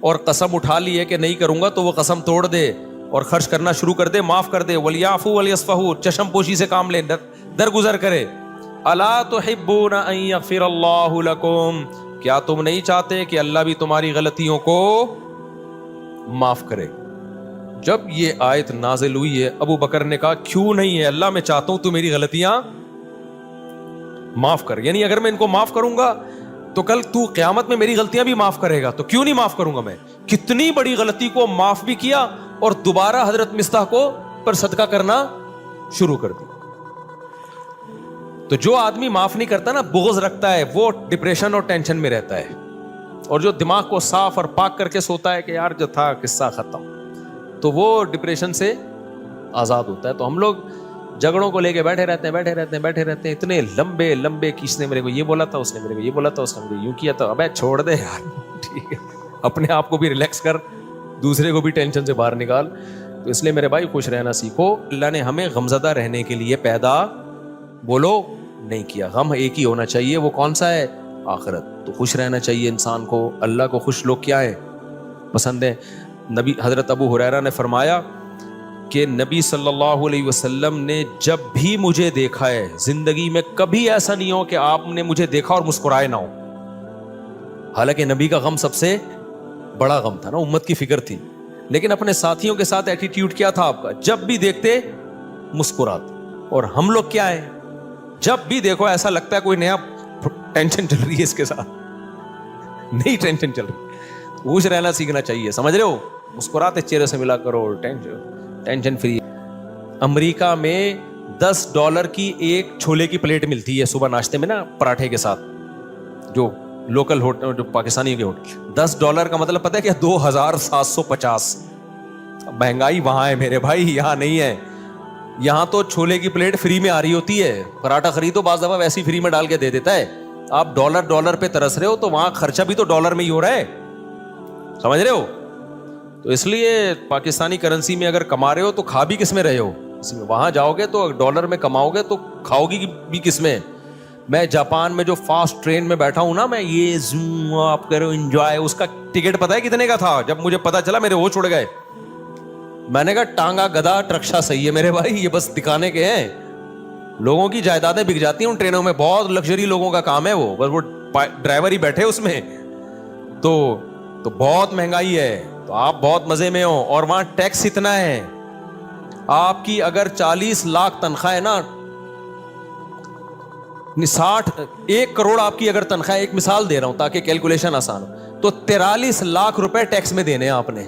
اور قسم اٹھا لی ہے کہ نہیں کروں گا تو وہ قسم توڑ دے اور خرچ کرنا شروع کر دے, معاف کر دے. ولیعفو ولیصفحوا, چشم پوشی سے کام لے, درگزر کرے. الا تحبون ان یغفر اللہ لکم, کیا تم نہیں چاہتے کہ اللہ بھی تمہاری غلطیوں کو معاف کرے. جب یہ آیت نازل ہوئی ہے ابو بکر نے کہا کیوں نہیں ہے اللہ, میں چاہتا ہوں تو میری غلطیاں معاف کر, یعنی اگر میں ان کو معاف کروں گا تو کل تو قیامت میں میری غلطیاں بھی معاف کرے گا, تو کیوں نہیں معاف کروں گا میں. کتنی بڑی غلطی کو معاف بھی کیا اور دوبارہ حضرت مصطح کو پر صدقہ کرنا شروع کر دی. تو جو آدمی معاف نہیں کرتا نا, بغض رکھتا ہے, وہ ڈپریشن اور ٹینشن میں رہتا ہے. اور جو دماغ کو صاف اور پاک کر کے سوتا ہے کہ یار جو تھا قصہ ختم, تو وہ ڈپریشن سے آزاد ہوتا ہے. تو ہم لوگ جھگڑوں کو لے کے بیٹھے رہتے ہیں اتنے لمبے لمبے کہ اس نے میرے کو یہ بولا تھا, اس نے میرے کو یہ بولا تھا, اس نے مجھے یوں کیا تھا. ابے چھوڑ دے یار, ٹھیک ہے, اپنے آپ کو بھی ریلیکس کر, دوسرے کو بھی ٹینشن سے باہر نکال. تو اس لیے میرے بھائی خوش رہنا سیکھو. اللہ نے ہمیں غمزدہ رہنے کے لیے پیدا بولو نہیں کیا. غم ایک ہی ہونا چاہیے, وہ کون سا ہے؟ آخرت. تو خوش رہنا چاہیے انسان کو. اللہ کو خوش لوگ کیا ہے؟ پسند ہے. نبی حضرت ابو ہریرہ نے فرمایا کہ نبی صلی اللہ علیہ وسلم نے جب بھی مجھے دیکھا ہے زندگی میں, کبھی ایسا نہیں ہو کہ آپ نے مجھے دیکھا اور مسکرائے نہ ہو. حالانکہ نبی کا غم سب سے بڑا غم تھا نا, امت کی فکر تھی, لیکن اپنے ساتھیوں کے ساتھ ایٹیٹیوڈ کیا تھا آپ کا؟ جب بھی دیکھتے مسکراتے. اور ہم لوگ کیا ہے, جب بھی دیکھو ایسا لگتا ہے کوئی نیا ٹینشن چل رہی ہے اس کے ساتھ, نئی ٹینشن چل رہی ہے. خوش رہنا سیکھنا چاہیے, سمجھ رہے ہو, مسکراتے چہرے سے ملا کرو, ٹینشن فری. امریکہ میں $10 کی ایک چھولے کی پلیٹ ملتی ہے صبح ناشتے میں نا, پراٹھے کے ساتھ, جو لوکل ہوٹل, جو پاکستانی کے ہوٹل. $10 کا مطلب پتہ ہے کیا؟ 2750. مہنگائی وہاں ہے میرے بھائی, یہاں نہیں ہے. یہاں تو چھولے کی پلیٹ فری میں آ رہی ہوتی ہے, پراٹھا خریدو بعض دفعہ ویسی فری میں ڈال کے دے دیتا ہے. آپ ڈالر پہ ترس رہے ہو, تو وہاں خرچہ بھی تو ڈالر میں ہی ہو رہا ہے, سمجھ رہے ہو. تو اس لیے پاکستانی کرنسی میں اگر کما رہے ہو تو کھا بھی کس میں رہے ہو, اس میں. وہاں جاؤ گے تو ڈالر میں کماؤ گے تو کھاؤ گی بھی کس میں. میں جاپان میں جو فاسٹ ٹرین میں بیٹھا ہوں نا, میں یہ زوم آپ کرو انجوائے, اس کا ٹکٹ پتہ ہے کتنے کا تھا؟ جب مجھے پتا چلا میرے وہ چھوڑ گئے. میں نے کہا ٹانگا گدا ٹرکشا صحیح ہے میرے بھائی, یہ بس دکھانے کے ہیں. لوگوں کی جائیدادیں بک جاتی ہیں ان ٹرینوں میں, بہت لگژری لوگوں کا کام ہے وہ, بس وہ ڈرائیور ہی بیٹھے اس میں. تو بہت مہنگائی ہے, تو آپ بہت مزے میں ہو. اور وہاں ٹیکس اتنا ہے, آپ کی اگر 40 لاکھ تنخواہ ہے نا, 1 کروڑ آپ کی اگر تنخواہ, ایک مثال دے رہا ہوں تاکہ کیلکولیشن آسان ہو, تو 43 لاکھ روپے ٹیکس میں دینے ہیں آپ نے.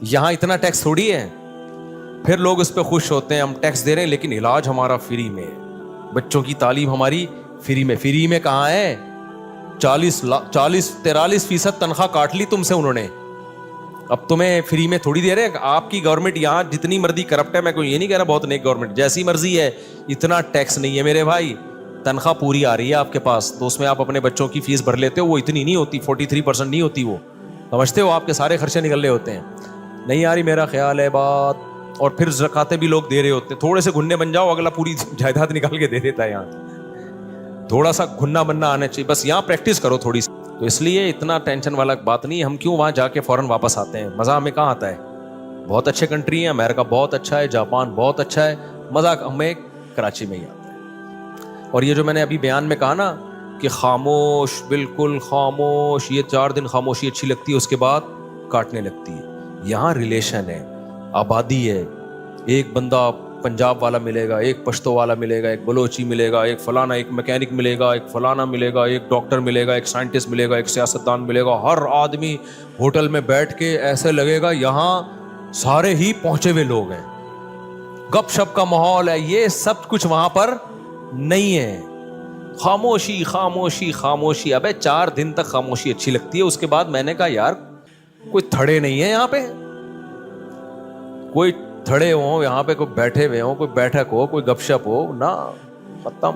یہاں اتنا ٹیکس تھوڑی ہے. پھر لوگ اس پہ خوش ہوتے ہیں, ہم ٹیکس دے رہے ہیں لیکن علاج ہمارا فری میں, بچوں کی تعلیم ہماری فری میں. فری میں کہاں ہے؟ 43% تنخواہ کاٹ لی تم سے انہوں نے, اب تمہیں فری میں تھوڑی دے رہے ہیں. آپ کی گورنمنٹ یہاں جتنی مرضی کرپٹ ہے, میں کوئی یہ نہیں کہہ رہا بہت نیک گورنمنٹ, جیسی مرضی ہے, اتنا ٹیکس نہیں ہے میرے بھائی. تنخواہ پوری آ رہی ہے آپ کے پاس, تو اس میں آپ اپنے بچوں کی فیس بھر لیتے ہو, وہ اتنی نہیں ہوتی, 43% نہیں ہوتی, وہ سمجھتے ہو, آپ کے سارے خرچے نکل رہے ہوتے ہیں. نہیں آ رہی میرا خیال ہے بات. اور پھر زکاتیں بھی لوگ دے رہے ہوتے ہیں, تھوڑے سے گھننے بن جاؤ, اگلا پوری جائیداد نکال کے دے دیتا ہے. یہاں تھوڑا سا گھننا بننا آنا چاہیے, بس یہاں پریکٹس کرو تھوڑی سی. تو اس لیے اتنا ٹینشن والا بات نہیں. ہم کیوں وہاں جا کے فوراً واپس آتے ہیں؟ مزہ ہمیں کہاں آتا ہے؟ بہت اچھے کنٹری ہیں, امریکہ بہت اچھا ہے, جاپان بہت اچھا ہے, مزہ ہمیں کراچی میں ہی آتا ہے. اور یہ جو میں نے ابھی بیان میں کہا نا کہ خاموش, بالکل خاموش, یہ 4 دن خاموشی اچھی لگتی ہے, اس کے بعد کاٹنے لگتی ہے. یہاں ریلیشن ہے, آبادی ہے. ایک بندہ پنجاب والا ملے گا, ایک پشتو والا ملے گا, ایک بلوچی ملے گا, ایک فلانا, ایک میکینک ملے گا, ایک فلانا ملے گا, ایک ڈاکٹر ملے گا, ایک سائنٹسٹ ملے گا, ایک سیاستدان ملے گا. ہر آدمی ہوٹل میں بیٹھ کے ایسے لگے گا یہاں سارے ہی پہنچے ہوئے لوگ ہیں, گپ شپ کا ماحول ہے. یہ سب کچھ وہاں پر نہیں ہے. خاموشی خاموشی خاموشی. ابے 4 دن تک خاموشی اچھی لگتی ہے, اس کے بعد میں نے کہا یار کوئی تھڑے نہیں ہے یہاں پہ, کوئی تھڑے ہوں یہاں پہ, کوئی بیٹھے ہوئے ہوں, کوئی بیٹھک ہو, کوئی گپ شپ ہو نا, ختم.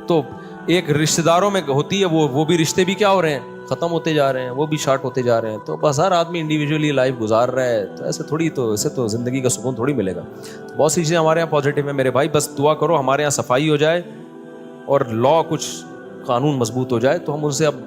تو ایک رشتہ داروں میں ہوتی ہے, وہ بھی رشتے بھی کیا ہو رہے ہیں, ختم ہوتے جا رہے ہیں, وہ بھی شارٹ ہوتے جا رہے ہیں. تو بس ہر آدمی انڈیویجولی لائف گزار رہا ہے, تو ایسے تھوڑی, تو ایسے تو زندگی کا سکون تھوڑی ملے گا. بہت سی چیزیں ہمارے یہاں پازیٹیو ہیں میرے بھائی, بس دعا کرو ہمارے یہاں صفائی ہو جائے اور لا کچھ قانون مضبوط ہو جائے, تو ہم ان سے اب